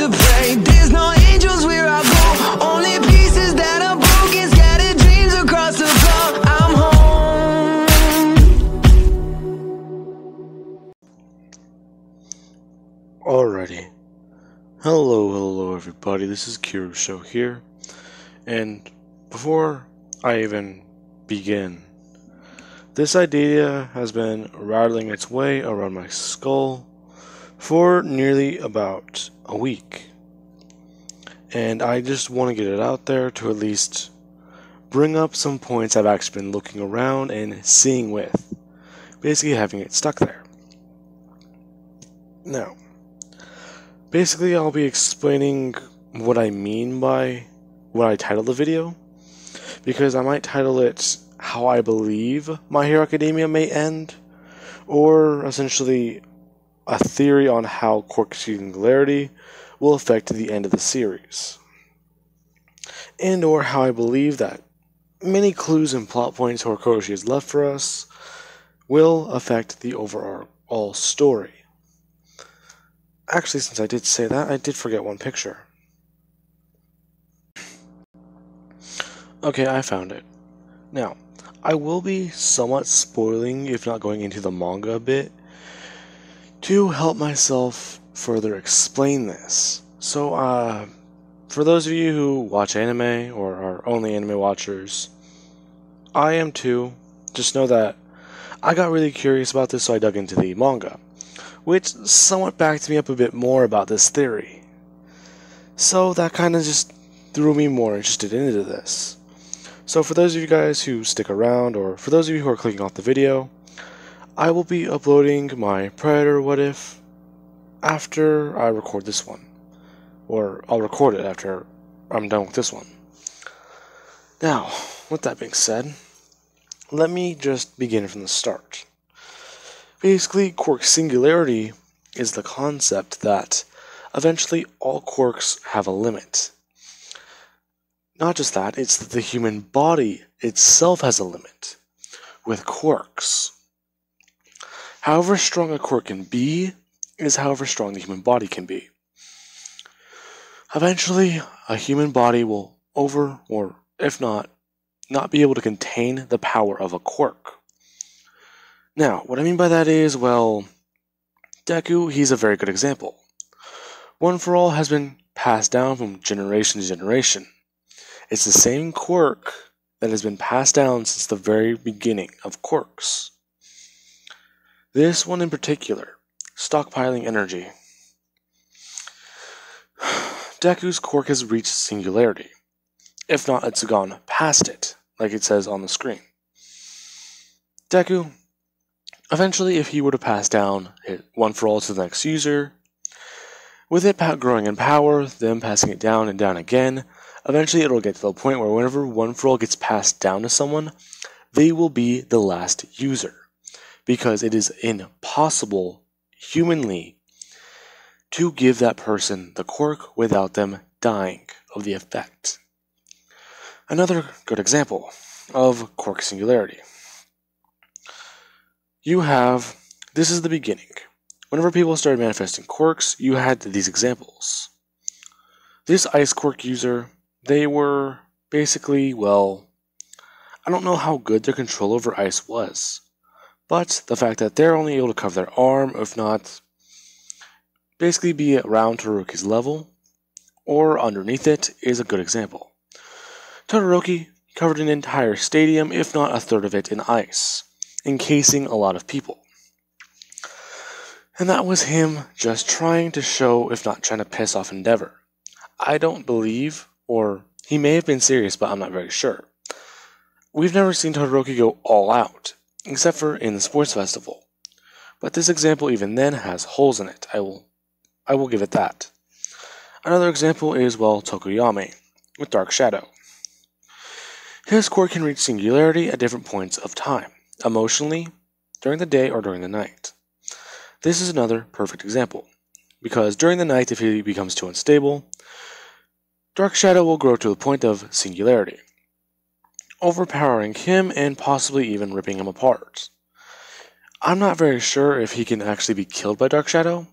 to pray. There's no angels where I go, only pieces that are broken, scattered dreams across the floor. I'm home. Alrighty. Hello everybody, this is Quirk Show here, and before I even begin, this idea has been rattling its way around my skull for nearly about a week, and I just want to get it out there to at least bring up some points I've actually been looking around and seeing with, basically having it stuck there. Now, basically, I'll be explaining what I mean by what I titled the video, because I might title it How I Believe My Hero Academia May End, or essentially a theory on how Quirk Singularity will affect the end of the series, and or how I believe that many clues and plot points Horikoshi has left for us will affect the overall story. Actually, since I did say that, I did forget one picture. Okay, I found it. Now, I will be somewhat spoiling, if not going into the manga a bit, to help myself further explain this. So, for those of you who watch anime, or are only anime watchers, I am too. Just know that I got really curious about this, so I dug into the manga, which somewhat backed me up a bit more about this theory. So that kind of just threw me more interested into this. So for those of you guys who stick around, or for those of you who are clicking off the video, I will be uploading my Predator What If after I record this one. Or I'll record it after I'm done with this one. Now, with that being said, let me just begin from the start. Basically, Quirk Singularity is the concept that eventually all quirks have a limit. Not just that, it's that the human body itself has a limit with quirks. However strong a quirk can be is however strong the human body can be. Eventually, a human body will or if not be able to contain the power of a quirk. Now, what I mean by that is, well, Deku, he's a very good example. One for All has been passed down from generation to generation. It's the same quirk that has been passed down since the very beginning of quirks. This one in particular, stockpiling energy. Deku's quirk has reached singularity. If not, it's gone past it, like it says on the screen. Deku, eventually, if he were to pass down it One for All to the next user, with it growing in power, them passing it down and down again, eventually it'll get to the point where whenever One for All gets passed down to someone, they will be the last user, because it is impossible, humanly, to give that person the quirk without them dying of the effect. Another good example of Quirk Singularity. This is the beginning. Whenever people started manifesting quirks, you had these examples. This ice quirk user, they were basically, well, I don't know how good their control over ice was, but the fact that they're only able to cover their arm, if not, basically be around Todoroki's level, or underneath it, is a good example. Todoroki covered an entire stadium, if not a third of it, in ice, encasing a lot of people. And that was him just trying to show, if not trying to piss off Endeavor. I don't believe, or he may have been serious, but I'm not very sure. We've never seen Todoroki go all out, except for in the sports festival. But this example even then has holes in it. I will give it that. Another example is, well, Tokuyami, with Dark Shadow. His quirk can reach singularity at different points of time, emotionally, during the day, or during the night. This is another perfect example, because during the night, if he becomes too unstable, Dark Shadow will grow to the point of singularity, overpowering him and possibly even ripping him apart. I'm not very sure if he can actually be killed by Dark Shadow,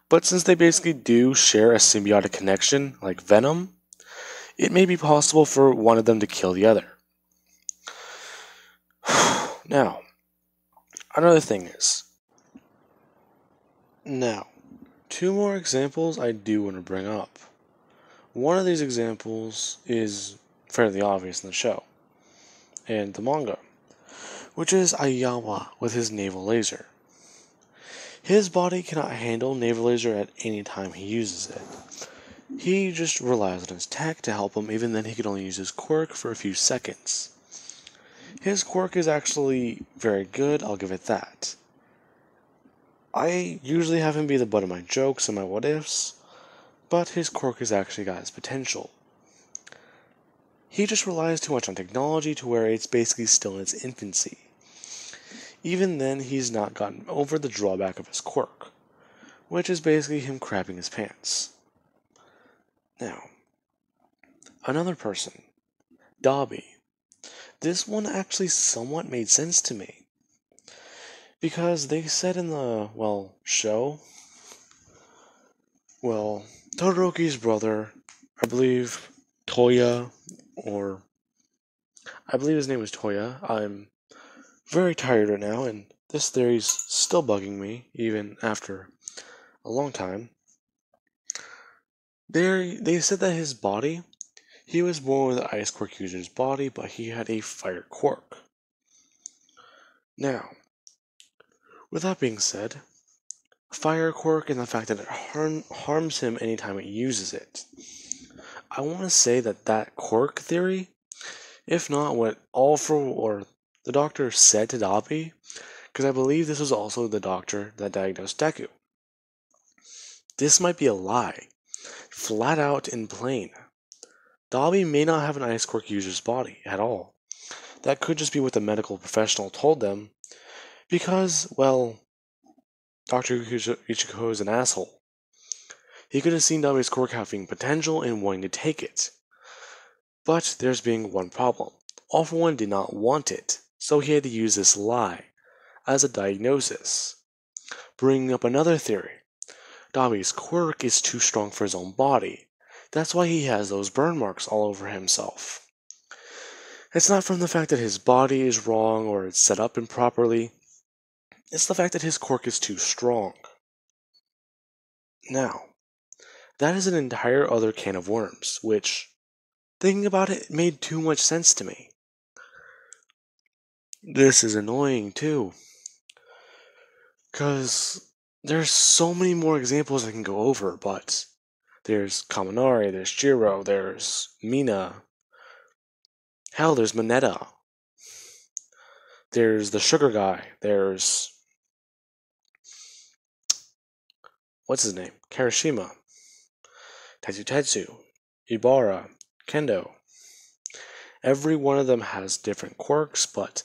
But since they basically do share a symbiotic connection, like Venom, it may be possible for one of them to kill the other. Now, another thing is, two more examples I do want to bring up. One of these examples is fairly obvious in the show and the manga, which is Ayawa with his naval laser. His body cannot handle naval laser at any time he uses it. He just relies on his tech to help him, even then he can only use his quirk for a few seconds. His quirk is actually very good, I'll give it that. I usually have him be the butt of my jokes and my what-ifs, but his quirk has actually got his potential. He just relies too much on technology to where it's basically still in its infancy. Even then, he's not gotten over the drawback of his quirk, which is basically him crapping his pants. Now, another person, Dobby. This one actually somewhat made sense to me. Because they said in the, show, Todoroki's brother, I believe Toya, or I believe his name was Toya. I'm very tired right now, and this theory's still bugging me, even after a long time. They said that his body, he was born with an ice quirk user's body, but he had a fire quirk. Now, with that being said, fire quirk and the fact that it harms him anytime it uses it. I want to say that quirk theory, if not what the doctor said to Dobby, because I believe this was also the doctor that diagnosed Deku. This might be a lie, flat out and plain. Dobby may not have an ice quirk user's body at all. That could just be what the medical professional told them, because, Dr. Ichiko is an asshole. He could have seen Dobby's quirk having potential and wanting to take it. But there's being one problem. All for One did not want it, so he had to use this lie as a diagnosis. Bringing up another theory. Dobby's quirk is too strong for his own body. That's why he has those burn marks all over himself. It's not from the fact that his body is wrong or it's set up improperly. It's the fact that his quirk is too strong. Now, that is an entire other can of worms, which, thinking about it, made too much sense to me. This is annoying too, because there's so many more examples I can go over, but there's Kaminari, there's Jiro, there's Mina, hell, there's Mineta, there's the sugar guy, there's what's his name? Karashima, Tetsu, Ibara, Kendo. Every one of them has different quirks, but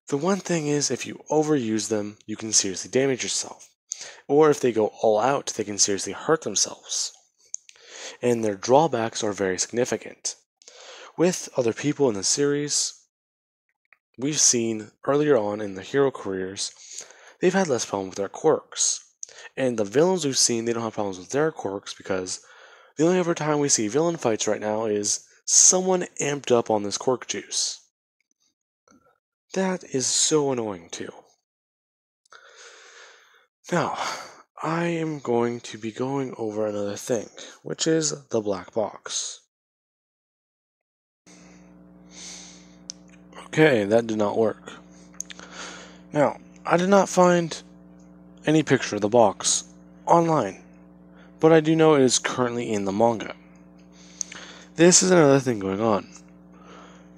the one thing is, if you overuse them, you can seriously damage yourself. Or if they go all out, they can seriously hurt themselves. And their drawbacks are very significant. With other people in the series, we've seen earlier on in the hero careers, they've had less problems with their quirks. And the villains we've seen, they don't have problems with their quirks because the only other time we see villain fights right now is someone amped up on this quirk juice. That is so annoying too. Now, I am going to be going over another thing, which is the black box. Okay, that did not work. Now, I did not find any picture of the box online, but I do know it is currently in the manga. This is another thing going on.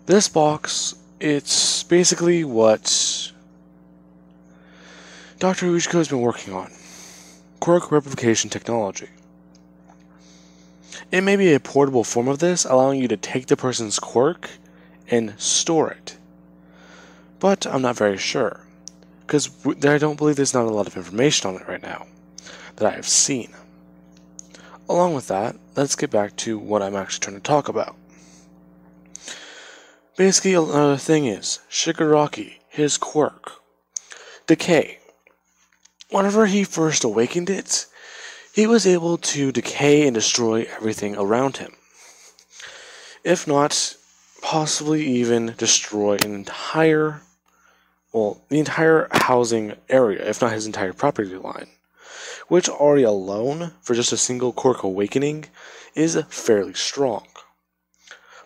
This box, it's basically what Dr. Ichiko has been working on. Quirk replication technology. It may be a portable form of this, allowing you to take the person's quirk and store it. But I'm not very sure, because I don't believe there's not a lot of information on it right now that I have seen. Along with that, let's get back to what I'm actually trying to talk about. Basically, another thing is Shigaraki, his quirk. Decay. Whenever he first awakened it, he was able to decay and destroy everything around him. If not, possibly even destroy the entire housing area, if not his entire property line, which already alone, for just a single Quirk awakening, is fairly strong.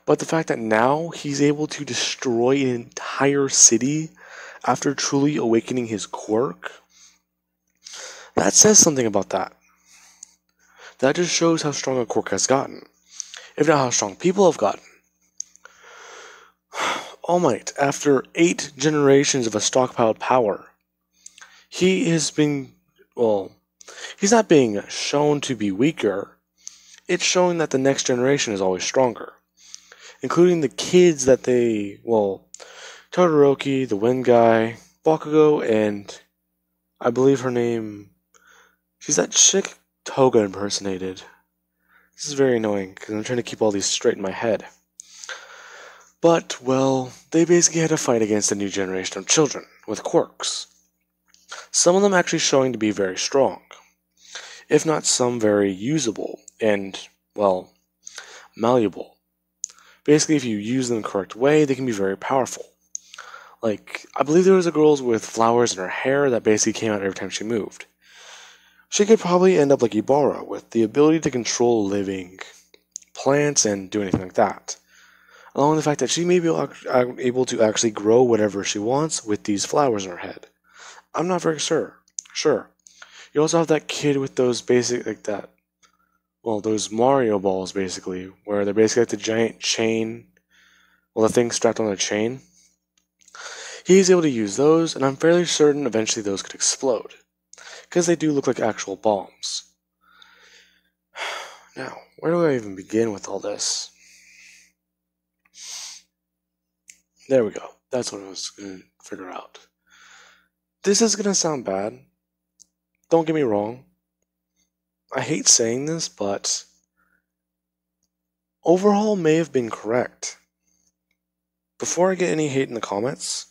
But the fact that now he's able to destroy an entire city after truly awakening his Quirk, that says something about that. That just shows how strong a Quirk has gotten, if not how strong people have gotten. All Might, after 8 generations of a stockpiled power, he has been, he's not being shown to be weaker, it's showing that the next generation is always stronger. Including the kids that Todoroki, the Wind Guy, Bakugo, and I believe her name, she's that chick Toga impersonated. This is very annoying, because I'm trying to keep all these straight in my head. But, they basically had to fight against a new generation of children, with quirks. Some of them actually showing to be very strong, if not some very usable and, malleable. Basically, if you use them the correct way, they can be very powerful. Like, I believe there was a girl with flowers in her hair that basically came out every time she moved. She could probably end up like Ibarra, with the ability to control living plants and do anything like that. Along with the fact that she may be able to actually grow whatever she wants with these flowers in her head. I'm not very sure. You also have that kid with those basic, those Mario balls, basically, where they're basically like the giant chain, the thing strapped on a chain. He's able to use those, and I'm fairly certain eventually those could explode, because they do look like actual bombs. Now, where do I even begin with all this? There we go. That's what I was going to figure out. This is going to sound bad. Don't get me wrong. I hate saying this, but overhaul may have been correct. Before I get any hate in the comments,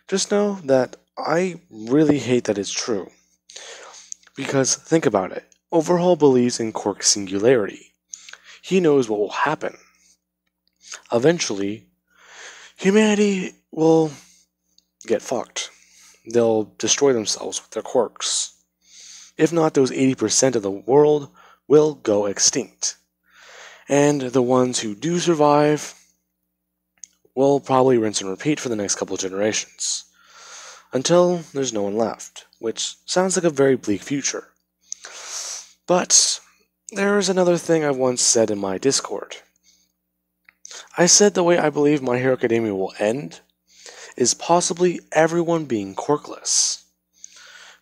just know that I really hate that it's true. Because think about it. Overhaul believes in Quirk's singularity. He knows what will happen. Eventually, humanity will get fucked. They'll destroy themselves with their quirks. If not, those 80% of the world will go extinct. And the ones who do survive will probably rinse and repeat for the next couple of generations. Until there's no one left, which sounds like a very bleak future. But there is another thing I once said in my Discord. I said the way I believe My Hero Academia will end is possibly everyone being quirkless,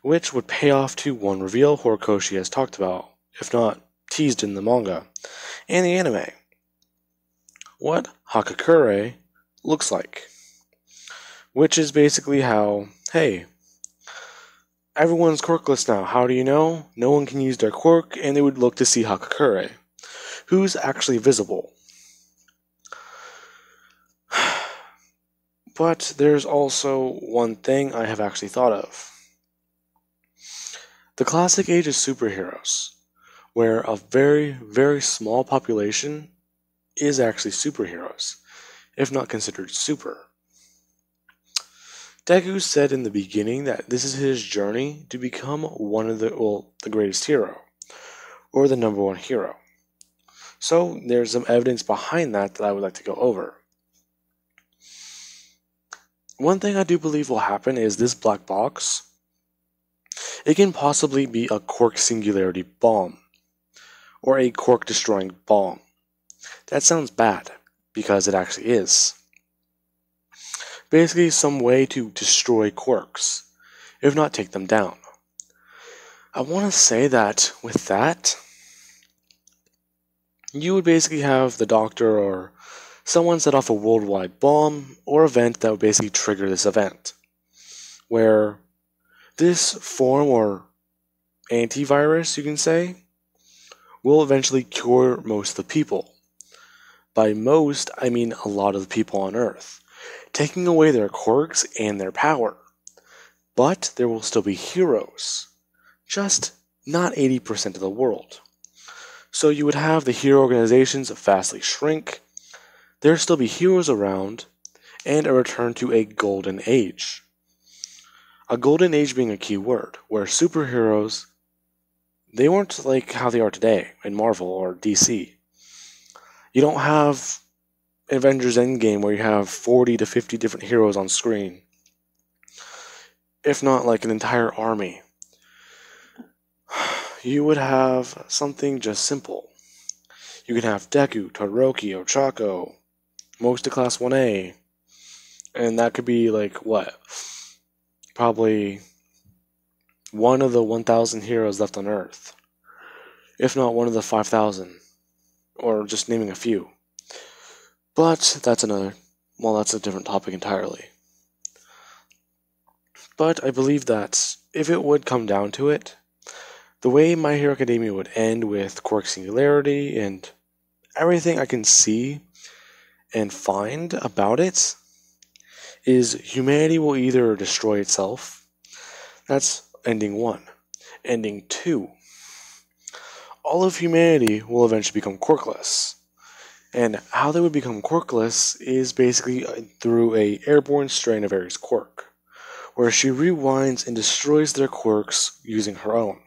which would pay off to one reveal Horikoshi has talked about, if not teased in the manga and the anime. What Hakakure looks like. Which is basically how, hey, everyone's quirkless now. How do you know? No one can use their quirk, and they would look to see Hakakure, who's actually visible. But there's also one thing I have actually thought of. The classic age of superheroes, where a very, very small population is actually superheroes, if not considered super. Deku said in the beginning that this is his journey to become one of the greatest hero, or the number one hero. So there's some evidence behind that I would like to go over. One thing I do believe will happen is this black box. It can possibly be a Quirk singularity bomb, or a Quirk destroying bomb. That sounds bad, because it actually is. Basically some way to destroy quirks, if not take them down. I want to say that with that, you would basically have the Doctor or someone set off a worldwide bomb or event that would basically trigger this event, where this form or antivirus, you can say, will eventually cure most of the people. By most, I mean a lot of the people on Earth, taking away their quirks and their power. But there will still be heroes, just not 80% of the world. So you would have the hero organizations vastly shrink, there would still be heroes around, and a return to a golden age. A golden age being a key word, where superheroes, they weren't like how they are today in Marvel or DC. You don't have Avengers Endgame where you have 40 to 50 different heroes on screen, if not like an entire army. You would have something just simple. You could have Deku, Todoroki, Ochako, most of Class 1A, and that could be like what? Probably one of the 1,000 heroes left on Earth, if not one of the 5,000, or just naming a few. But that's that's a different topic entirely. But I believe that if it would come down to it, the way My Hero Academia would end with Quirk Singularity and everything I can see and find about it is humanity will either destroy itself. That's ending 1. Ending 2. All of humanity will eventually become quirkless. And how they would become quirkless is basically through a airborne strain of Ares' quirk, where she rewinds and destroys their quirks using her own,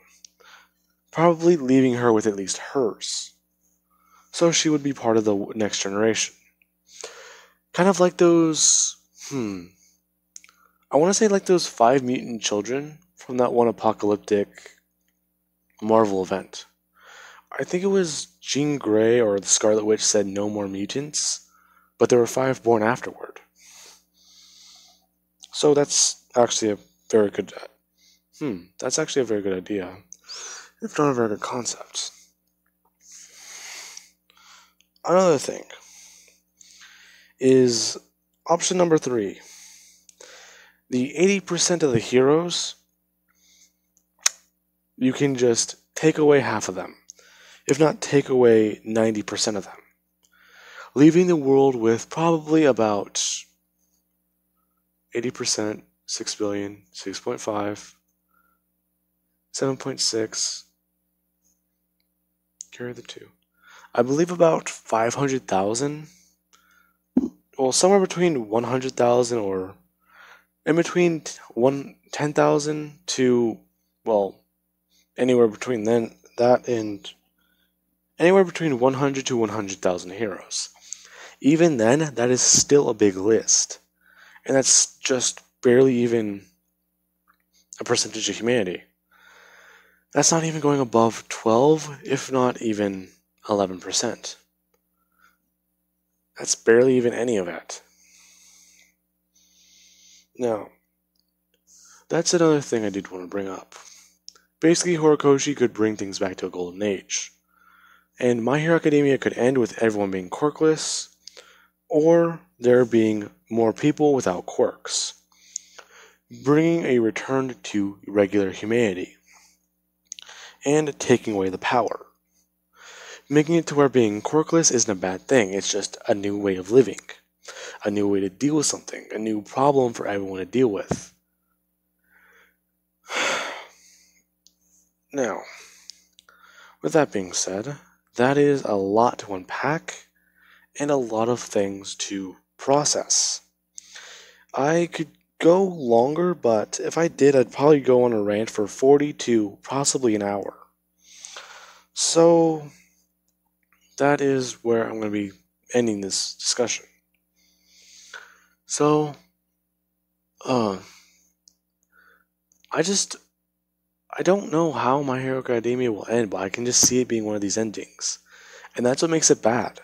probably leaving her with at least hers. So she would be part of the next generation. Kind of like those, I want to say like those 5 mutant children from that one apocalyptic Marvel event. I think it was Jean Grey or the Scarlet Witch said no more mutants, but there were 5 born afterward. So that's actually a very good, that's actually a very good idea, if not a very good concept. Another thing is option number 3. The 80% of the heroes, you can just take away half of them, if not take away 90% of them, leaving the world with probably about 80%, 6 billion, 6.5, 7.6, carry the 2. I believe about 500,000, well, somewhere between 100,000 or in between 10,000 to, well, anywhere between that and anywhere between 100 to 100,000 heroes. Even then, that is still a big list. And that's just barely even a percentage of humanity. That's not even going above 12, if not even 11%. That's barely even any of it. Now, that's another thing I did want to bring up. Basically, Horikoshi could bring things back to a golden age. And My Hero Academia could end with everyone being quirkless, or there being more people without quirks, bringing a return to regular humanity, and taking away the power. Making it to where being quirkless isn't a bad thing, it's just a new way of living, a new way to deal with something, a new problem for everyone to deal with. Now, with that being said, that is a lot to unpack and a lot of things to process. I could go longer, but if I did, I'd probably go on a rant for 40 to possibly an hour. So, that is where I'm going to be ending this discussion. So, I don't know how My Hero Academia will end, but I can just see it being one of these endings. And that's what makes it bad.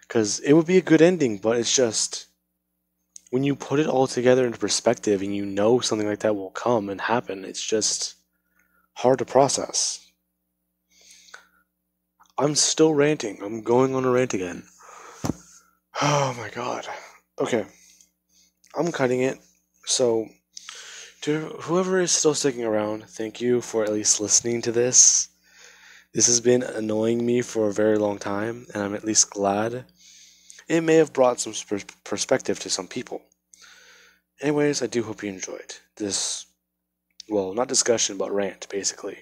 Because it would be a good ending, but it's just, when you put it all together into perspective and you know something like that will come and happen, it's just hard to process. I'm still ranting. I'm going on a rant again. Oh my god. Okay. I'm cutting it. So, to whoever is still sticking around, thank you for at least listening to this. This has been annoying me for a very long time, and I'm at least glad it may have brought some perspective to some people. Anyways, I do hope you enjoyed this, well, not discussion, but rant, basically.